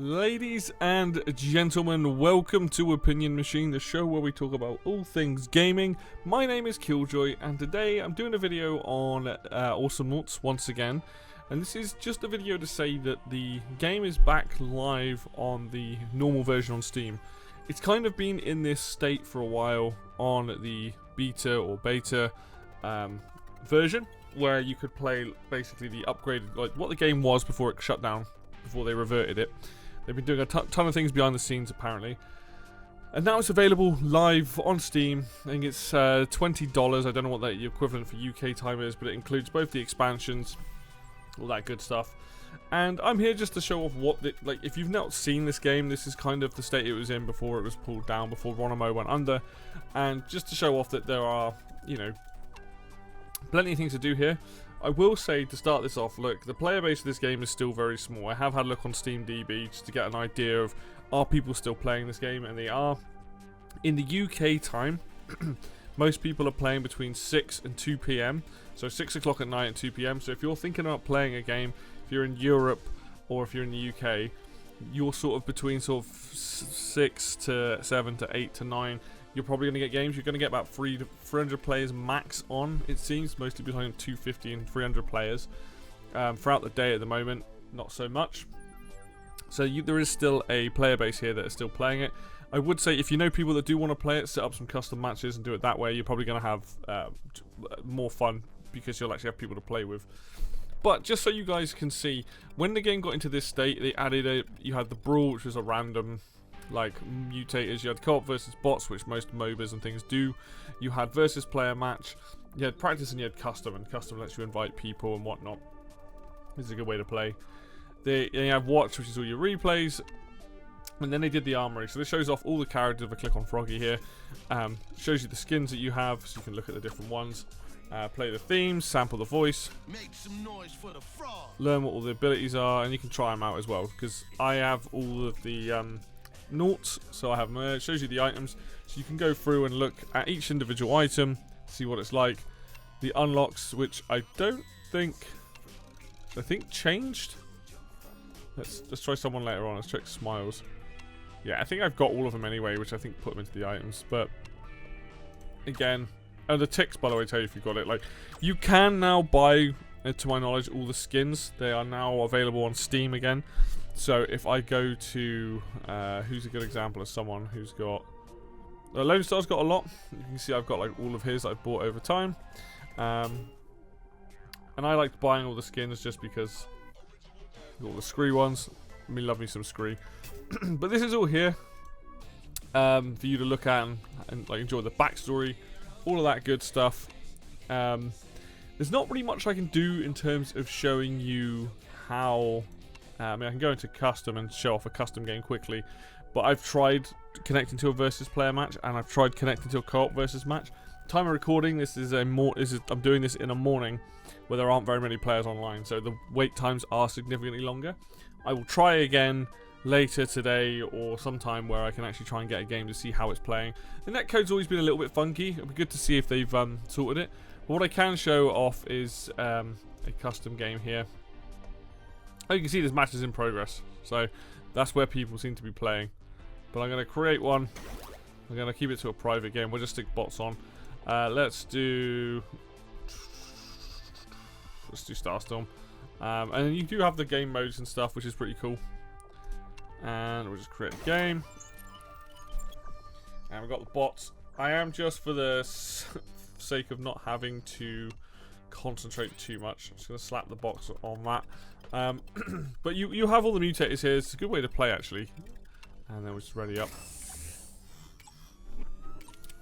Ladies and gentlemen, welcome to Opinion Machine, the show where we talk about all things gaming. My name is Killjoy, and today I'm doing a video on Awesomenauts once again. And this is just a video to say that the game is back live on the normal version on Steam. It's kind of been in this state for a while on the beta or beta version, where you could play basically the upgraded, like what the game was before it shut down, before they reverted it. They've been doing a ton of things behind the scenes apparently. And now it's available live on Steam. I think it's $20. I don't know what the equivalent for UK time is, but it includes both the expansions, all that good stuff. And I'm here just to show off what, if you've not seen this game, this is kind of the state it was in before it was pulled down, before Ronimo went under. And just to show off that there are, you know, plenty of things to do here. I will say, to start this off, look, the player base of this game is still very small. I have had a look on SteamDB just to get an idea of, are people still playing this game? And they are. In the UK time, most people are playing between 6 and 2 PM. So 6 o'clock at night and 2 PM. So if you're thinking about playing a game, if you're in Europe or if you're in the UK, you're sort of between sort of 6 to 7 to 8 to 9. You're probably going to get games. You're going to get about 300 players max on, it seems. Mostly between 250 and 300 players. Throughout the day at the moment, not so much. So there is still a player base here that is still playing it. I would say if you know people that do want to play it, set up some custom matches and do it that way. You're probably going to have more fun because you'll actually have people to play with. But just so you guys can see, when the game got into this state, they added you had the Brawl, which was a random, like, mutators. You had co-op versus bots, which most MOBAs and things do. You had versus player match. You had practice and you had custom, and custom lets you invite people and whatnot. This is a good way to play. You have watch, which is all your replays. And then they did the armory. So this shows off all the characters. If I click on Froggy here, shows you the skins that you have, so you can look at the different ones. Play the themes, sample the voice, make some noise for the frog. Learn what all the abilities are, and you can try them out as well. Because I have all of the noughts, so I have them there. It shows you the items, so you can go through and look at each individual item, see what it's like. The unlocks, which I think changed. Let's try someone later on. Let's check smiles. Yeah, I think I've got all of them anyway, which I think put them into the items. But again, and the ticks, by the way, tell you if you got it. Like, you can now buy, to my knowledge, all the skins. They are now available on Steam again. So if I go to, who's a good example of someone who's got, Lone Star's got a lot. You can see I've got like all of his that I've bought over time. And I liked buying all the skins just because all the Scree ones. I mean, love me some Scree. But this is all here for you to look at and like enjoy the backstory, all of that good stuff. There's not really much I can do in terms of showing you how. I mean, I can go into custom and show off a custom game quickly, but I've tried connecting to a versus player match, and I've tried connecting to a co-op versus match. Time of recording, I'm doing this in a morning where there aren't very many players online, so the wait times are significantly longer. I will try again later today or sometime where I can actually try and get a game to see how it's playing. The netcode's always been a little bit funky. It'll be good to see if they've sorted it. But what I can show off is a custom game here. Oh, you can see there's matches in progress, so that's where people seem to be playing. But I'm going to create one. I'm going to keep it to a private game. We'll just stick bots on. Let's do Starstorm. And you do have the game modes and stuff, which is pretty cool. And we'll just create a game. And we've got the bots. I am, just for the sake of not having to concentrate too much, I'm just going to slap the box on that. But you have all the mutators here. It's a good way to play, actually. And then we'll just ready up.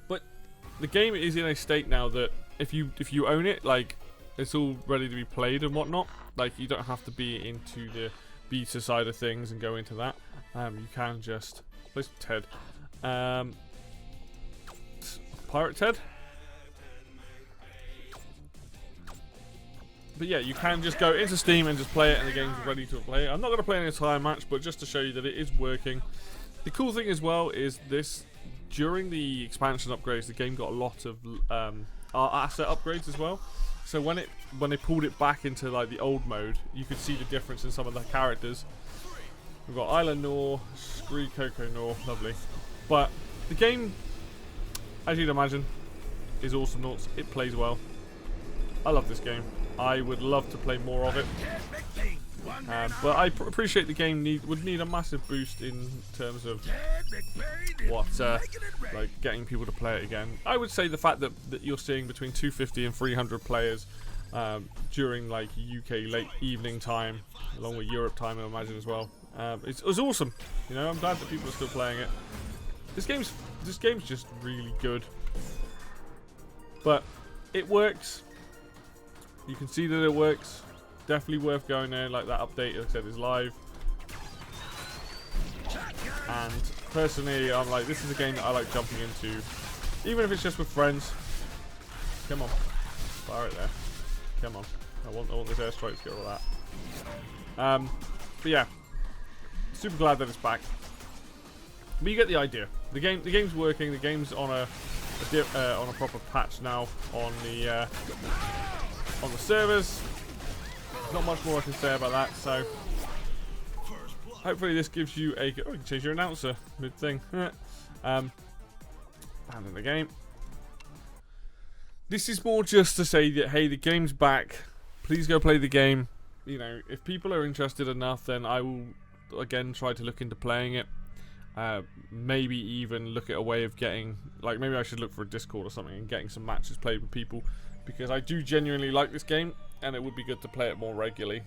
But the game is in a state now that if you own it, like, it's all ready to be played and whatnot. Like, you don't have to be into the beta side of things and go into that. You can just play some Ted. Pirate Ted. But yeah, you can just go into Steam and just play it, and the game's ready to play. I'm not going to play an entire match, but just to show you that it is working. The cool thing as well is this, during the expansion upgrades, the game got a lot of asset upgrades as well. So when they pulled it back into like the old mode, you could see the difference in some of the characters. We've got Isla Nor, Scree Coco Nor, lovely. But the game, as you'd imagine, is Awesomenauts. It plays well. I love this game. I would love to play more of it. But I appreciate the game would need a massive boost in terms of like getting people to play it again. I would say the fact that you're seeing between 250 and 300 players during like UK late evening time, along with Europe time, I imagine as well. It was awesome. You know, I'm glad that people are still playing it. This game's just really good. But it works. You can see that it works. Definitely worth going there. Like that update, like I said, is live. And personally, I'm like, this is a game that I like jumping into, even if it's just with friends. Come on, fire it there. Come on, I want this airstrike to get all that. But yeah, super glad that it's back. But you get the idea. The game's working. The game's on a proper patch now on the servers. Not much more I can say about that. So hopefully this gives you a. Oh, you can change your announcer mid thing. Abandon the game. This is more just to say that hey, the game's back. Please go play the game. You know, if people are interested enough, then I will again try to look into playing it. Maybe even look at a way of getting, like, maybe I should look for a Discord or something and getting some matches played with people, because I do genuinely like this game and it would be good to play it more regularly,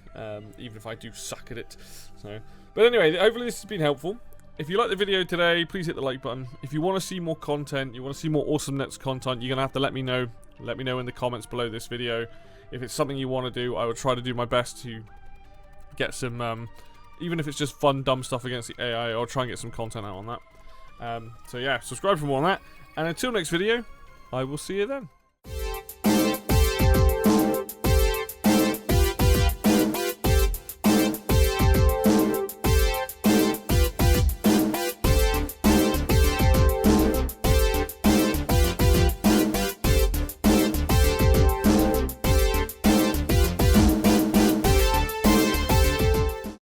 even if I do suck at it. So, but anyway, hopefully this has been helpful. If you like the video today, please hit the like button. If you want to see more content, you want to see more Awesomenauts content, you're gonna have to let me know. Let me know in the comments below this video. If it's something you want to do, I will try to do my best to get some, even if it's just fun, dumb stuff against the AI, I'll try and get some content out on that. So yeah, subscribe for more on that. And until next video, I will see you then.